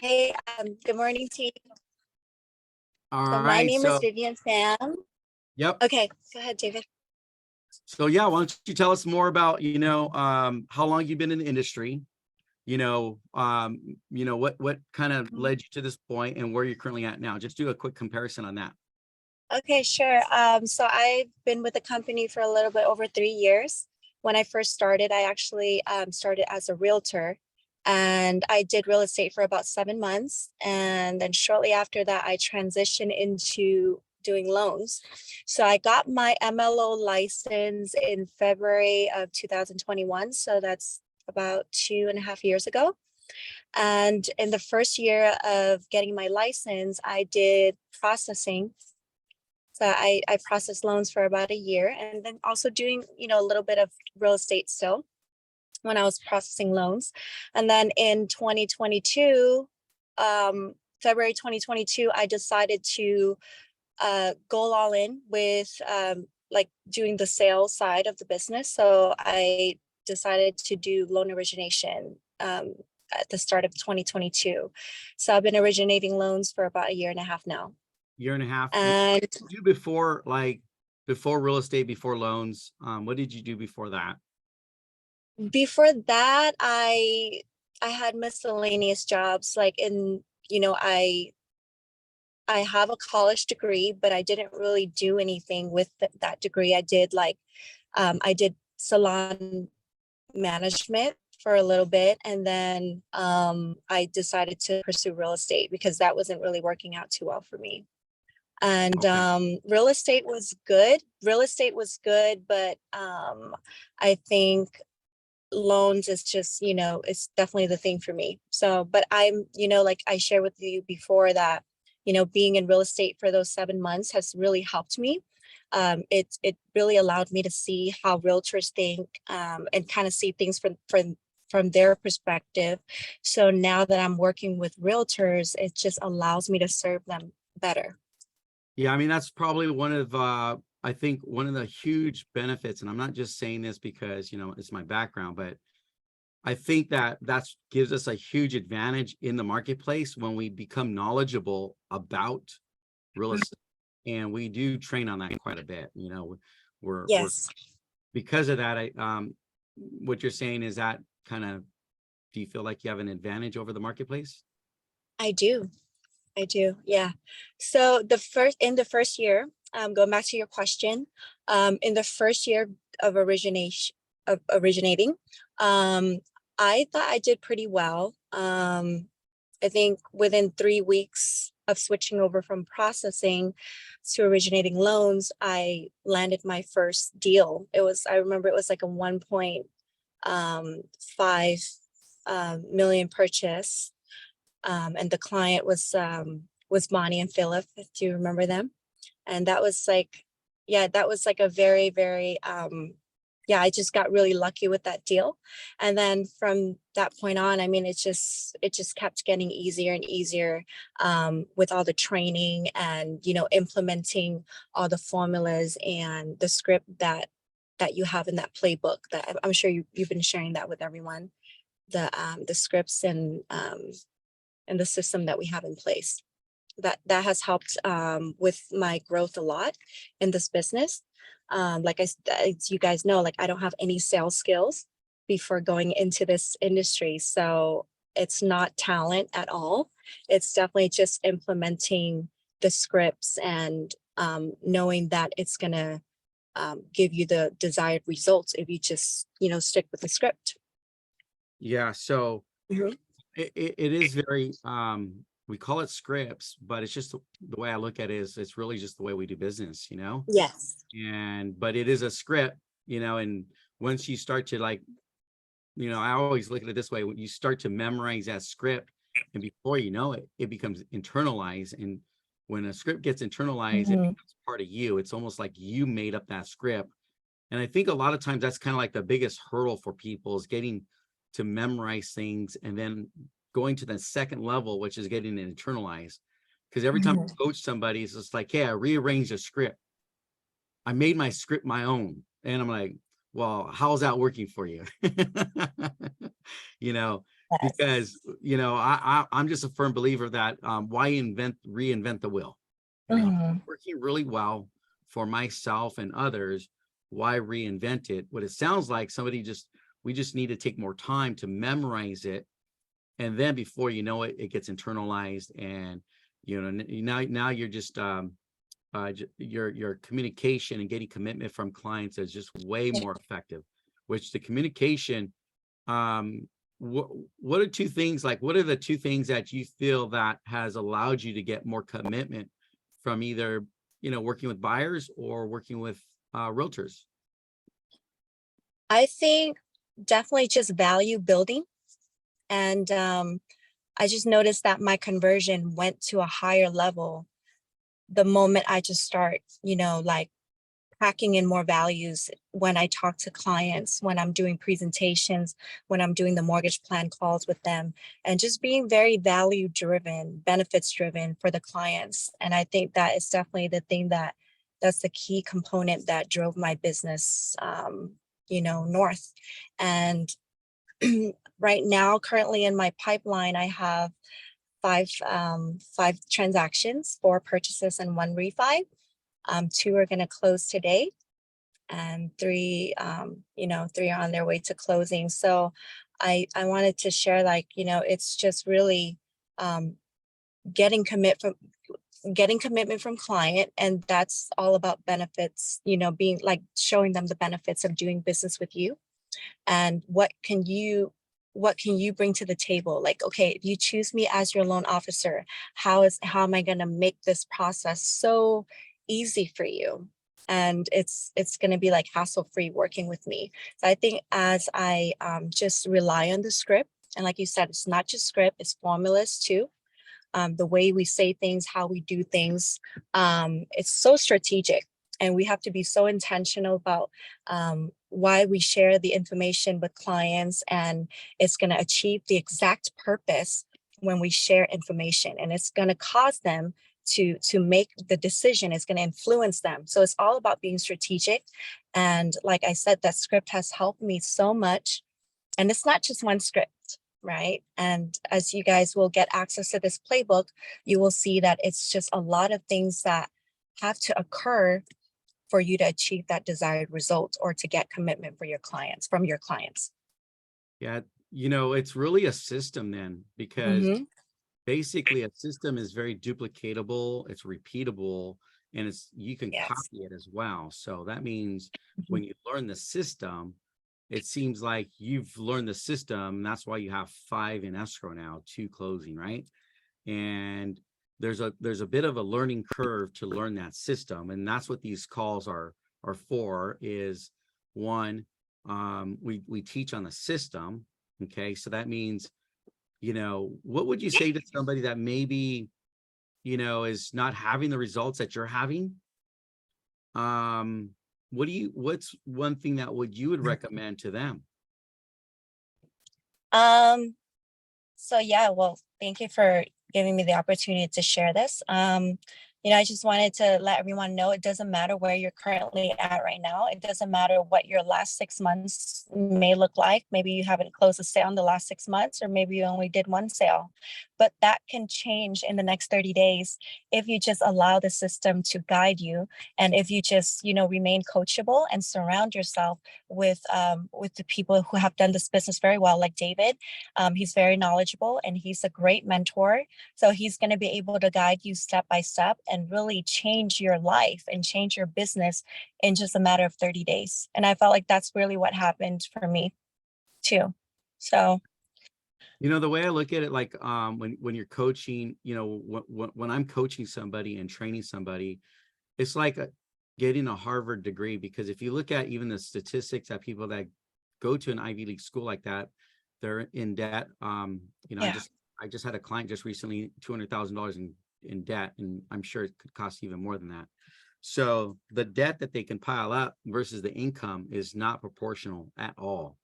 Hey, good morning, team. All So my right. name is So, Viviane Pham. yep. Okay, go ahead, David. So yeah, why don't you tell us more about, how long you've been in the industry, what kind of led you to this point and where you're currently at now. Just do a quick comparison on that. Okay, sure. So I've been with the company for a little bit over 3 years. When I first started, I actually started as a realtor, and I did real estate for about 7 months. And then shortly after that, I transitioned into doing loans. So I got my MLO license in February of 2021. So that's about 2.5 years ago. And in the first year of getting my license, I did processing. So I processed loans for about a year, and then also doing, a little bit of real estate still when I was processing loans. And then in 2022, February 2022, I decided to go all in with like doing the sales side of the business. So I decided to do loan origination at the start of 2022. So I've been originating loans for about a year and a half now. Year and a half. And What did you do before, before real estate, before loans? What did you do before that? before that, I had miscellaneous jobs, like in, I have a college degree, but I didn't really do anything with that degree. I did salon management for a little bit, and then I decided to pursue real estate because that wasn't really working out too well for me. And Okay. real estate was good. Real estate was good, but I think loans is just, it's definitely the thing for me. So, but I'm, like I shared with you before that, being in real estate for those 7 months has really helped me. It really allowed me to see how realtors think, and kind of see things from their perspective. So now that I'm working with realtors, it just allows me to serve them better. Yeah, I mean, that's probably one of, I think one of the huge benefits, and I'm not just saying this because, it's my background, but I think that that's gives us a huge advantage in the marketplace when we become knowledgeable about real estate. And we do train on that quite a bit. We're Yes, because of that. What you're saying is that kind of, do you feel like you have an advantage over the marketplace? I do. I do. Yeah. So in the first year, going back to your question, in the first year of originating, um, I thought I did pretty well. I think within 3 weeks of switching over from processing to originating loans, I landed my first deal. I remember it was like a 1.5 million purchase. And the client was Bonnie and Philip. Do you remember them? And that was like, yeah, that was like a very, very yeah, I just got really lucky with that deal. And then from that point on, I mean, it just kept getting easier and easier, with all the training and, implementing all the formulas and the script that you have in that playbook that I'm sure you've been sharing that with everyone, the scripts and the system that we have in place. That has helped with my growth a lot in this business. As you guys know, like I don't have any sales skills before going into this industry, so it's not talent at all. It's definitely just implementing the scripts and knowing that it's gonna give you the desired results if you just stick with the script. Yeah. So Mhm. it is very, we call it scripts, but it's just the way I look at it is it's really just the way we do business. Yes. And but it is a script, and once you start to I always look at it this way: when you start to memorize that script, and before you know it, it becomes internalized. And when a script gets internalized, it Mhm. becomes part of you. It's almost like you made up that script. And I think a lot of times that's kind of like the biggest hurdle for people is getting to memorize things and then going to the second level, which is getting it internalized. Because every time Mhm. I coach somebody, it's just like, hey, I rearranged a script. I made my script my own. And I'm like, well, how's that working for you? you know, Yes. because, I'm just a firm believer that, why reinvent the wheel? Mhm. Working really well for myself and others. Why reinvent it? What it sounds like, we just need to take more time to memorize it. And then before you know it, it gets internalized, and, now you're just, your communication and getting commitment from clients is just way more effective, which the communication, um, what are two things, like, what are the two things that you feel that has allowed you to get more commitment from either, working with buyers or working with, realtors? I think definitely just value building. And I just noticed that my conversion went to a higher level the moment I just start, like packing in more values when I talk to clients, when I'm doing presentations, when I'm doing the mortgage plan calls with them, and just being very value driven, benefits driven for the clients. And I think that is definitely the thing that's the key component that drove my business, north. And right now, currently in my pipeline, I have five transactions, four purchases and one refi. Two are going to close today, and three, three are on their way to closing. So I wanted to share, like, it's just really um, getting getting commitment from client, and that's all about benefits, being like showing them the benefits of doing business with you, and what can you bring to the table. Like, okay, if you choose me as your loan officer, how am I going to make this process so easy for you, and it's going to be like hassle free working with me. So I think as I just rely on the script, and like you said, it's not just script, it's formulas too. The way we say things, how we do things, it's so strategic. And we have to be so intentional about why we share the information with clients. And it's going to achieve the exact purpose when we share information. And it's going to cause them to make the decision. It's going to influence them. So it's all about being strategic. And like I said, that script has helped me so much. And it's not just one script, right? And as you guys will get access to this playbook, you will see that it's just a lot of things that have to occur for you to achieve that desired result or to get commitment for your clients from your clients. Yeah, it's really a system then, because Hmm. basically a system is very duplicatable, it's repeatable, and you can Yes. copy it as well. So that means Mhm. when you learn the system, it seems like you've learned the system. That's why you have 5 in escrow now, 2 closing, right? And there's a bit of a learning curve to learn that system, and that's what these calls are for. Is one, we teach on the system. Okay, so that means, what would you say to somebody that maybe, is not having the results that you're having? um what's one thing that you would recommend to them? Um, So yeah, well, thank you for giving me the opportunity to share this. I just wanted to let everyone know it doesn't matter where you're currently at right now. It doesn't matter what your last 6 months may look like. Maybe you haven't closed a sale in the last 6 months, or maybe you only did one sale. But that can change in the next 30 days if you just allow the system to guide you, and if you just, remain coachable and surround yourself with the people who have done this business very well, like David. He's very knowledgeable and he's a great mentor. So he's going to be able to guide you step by step and really change your life and change your business in just a matter of 30 days. And I felt like that's really what happened for me too. So, The way I look at it, like, when you're coaching, when I'm coaching somebody and training somebody, it's like getting a Harvard degree. Because if you look at even the statistics that people that go to an Ivy League school like that, they're in debt. yeah. I just had a client just recently, $200,000 in debt, and I'm sure it could cost even more than that. So the debt that they can pile up versus the income is not proportional at all.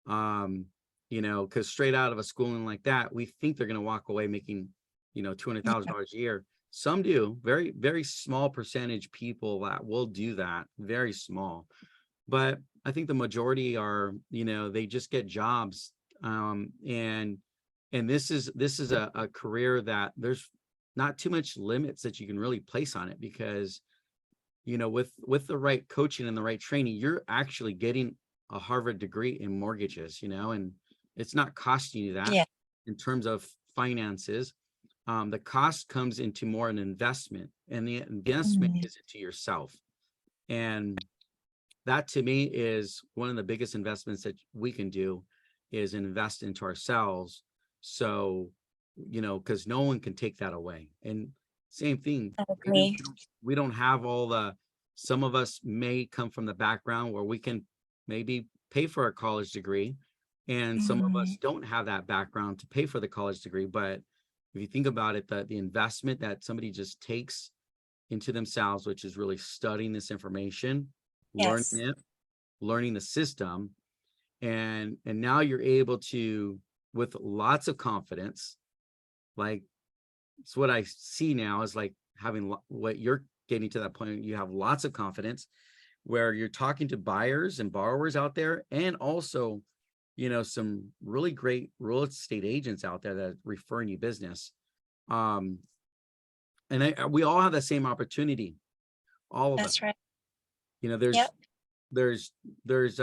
um because straight out of a schooling like that, we think they're going to walk away making, $200,000 a year. Some do, very very small percentage people that will do that, very small. But I think the majority are, they just get jobs And this is a career that there's not too much limits that you can really place on it, because with the right coaching and the right training, you're actually getting a Harvard degree in mortgages, and it's not costing you that Yeah. in terms of finances. The cost comes into more an investment, and the investment Mhm. is into yourself. And that to me is one of the biggest investments that we can do, is invest into ourselves. So, because no one can take that away. And same thing, I maybe agree. we don't have all some of us may come from the background where we can maybe pay for a college degree. And some of us Mhm. don't have that background to pay for the college degree. But if you think about it, the investment that somebody just takes into themselves, which is really studying this information, learning Yes. it, learning the system, and now you're able to, with lots of confidence, like it's what I see now is like having what you're getting to that point. You have lots of confidence where you're talking to buyers and borrowers out there, and also, some really great real estate agents out there that are referring you business. Um, and we all have the same opportunity, all of us. That's right. You know, there's Yep. there's there's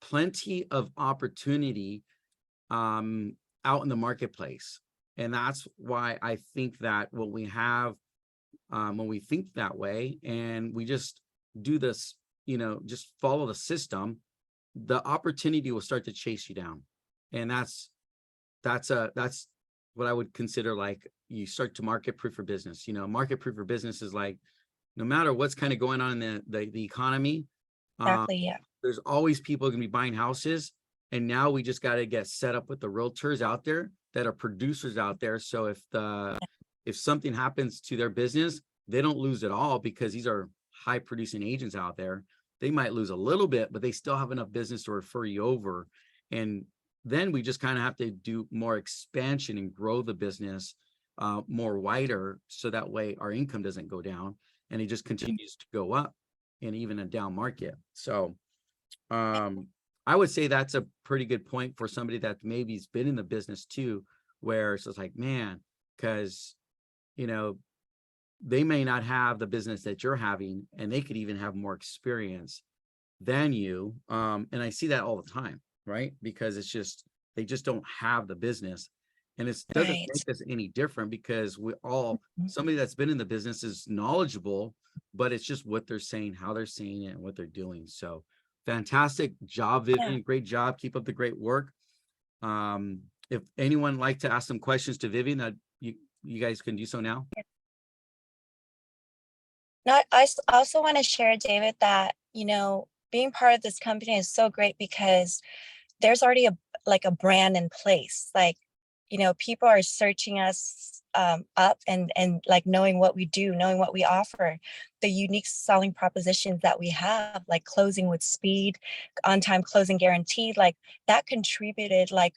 plenty of opportunity um out in the marketplace. And that's why I think that when we think that way and we just do this, just follow the system, the opportunity will start to chase you down. And that's what I would consider, like, you start to market proof for business. Market proof for business is like, no matter what's kind of going on in the economy, um, Exactly. Yeah. there's always people going to be buying houses. And now we just got to get set up with the realtors out there that are producers out there. So if something happens to their business, they don't lose it all, because these are high producing agents out there. They might lose a little bit, but they still have enough business to refer you over. And then we just kind of have to do more expansion and grow the business more wider, so that way our income doesn't go down and it just continues to go up in even a down market. So I would say that's a pretty good point for somebody that maybe's been in the business too, where it's just like, man, because you know they may not have the business that you're having, and they could even have more experience than you. And I see that all the time, right? Because it's just, they just don't have the business. And it doesn't Right. make us any different, because we all, Mhm. somebody that's been in the business is knowledgeable, but it's just what they're saying, how they're saying it, and what they're doing. So fantastic job, Yeah. Vivian. Great job. Keep up the great work. If anyone like to ask some questions to Vivian, that you guys can do so now. No, I also want to share, David, that, being part of this company is so great because there's already a brand in place. Like, people are searching us up and like knowing what we do, knowing what we offer, the unique selling propositions that we have, like closing with speed, on time closing guaranteed, like that contributed like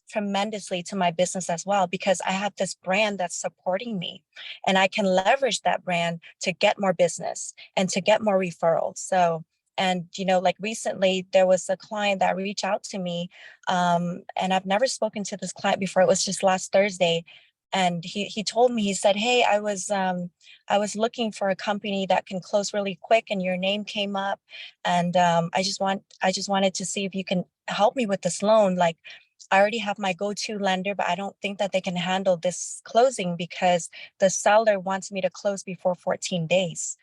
tremendously to my business as well, because I have this brand that's supporting me and I can leverage that brand to get more business and to get more referrals. So, and like recently there was a client that reached out to me, and I've never spoken to this client before. It was just last Thursday, and he told me, he said, hey, I was looking for a company that can close really quick, and your name came up, and I just wanted to see if you can help me with this loan. Like, I already have my go-to lender, but I don't think that they can handle this closing because the seller wants me to close before 14 days.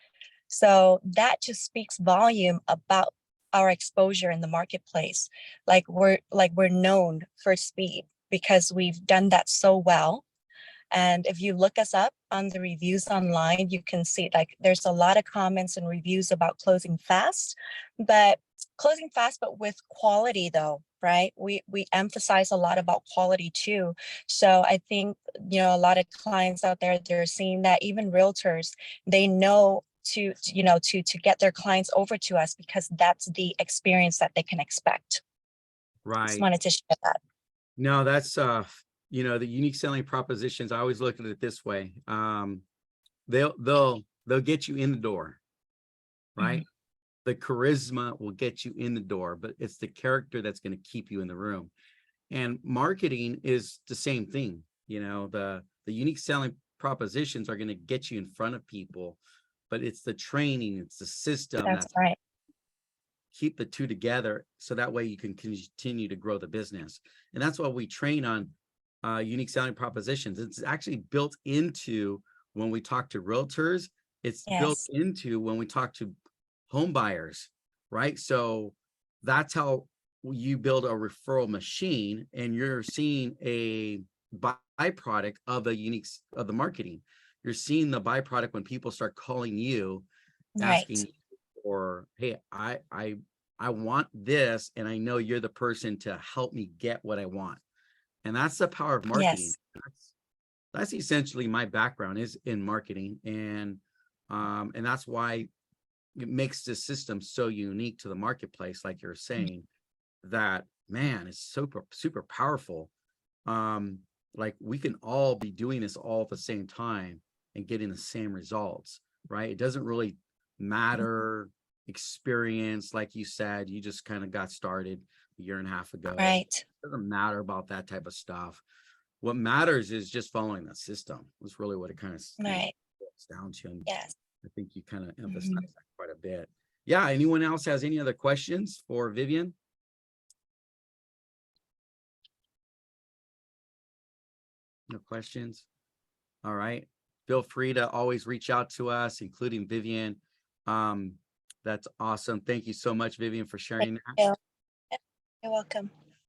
So that just speaks volume about our exposure in the marketplace. Like we're known for speed because we've done that so well. And if you look us up on the reviews online, you can see like there's a lot of comments and reviews about closing fast, but with quality though, right? We emphasize a lot about quality too. So I think, a lot of clients out there, they're seeing that even realtors, they know to get their clients over to us because that's the experience that they can expect. Just Right. wanted to share that. No, that's the unique selling propositions. I always look at it this way. They'll get you in the door, Mhm. right? The charisma will get you in the door, but it's the character that's going to keep you in the room. And marketing is the same thing. You know, the unique selling propositions are going to get you in front of people, but it's the training, it's the system That's that right. keep the two together, so that way you can continue to grow the business. And that's why we train on unique selling propositions. It's actually built into when we talk to realtors. It's built Yes. into when we talk to home buyers, right? So that's how you build a referral machine, and you're seeing a byproduct of the unique of the marketing. You're seeing the byproduct when people start calling you, asking Right. or, hey, I want this, and I know you're the person to help me get what I want. And that's the power of marketing. Yes. That's essentially my background is in marketing, and that's why it makes this system so unique to the marketplace, like you're saying, that man, it's super powerful. Like we can all be doing this all at the same time and getting the same results, right? It doesn't really matter experience, like you said, you just kind of got started a year and a half ago. Right. It doesn't matter about that type of stuff. What matters is just following the system. That's really what it kind of Right. boils down to. And Yes. I think you kind of emphasize Mhm. that quite a bit. Yeah. Anyone else has any other questions for Viviane? No questions? All right. Feel free to always reach out to us, including Viviane. That's awesome. Thank you so much, Viviane, for Thank sharing that. you. You're welcome.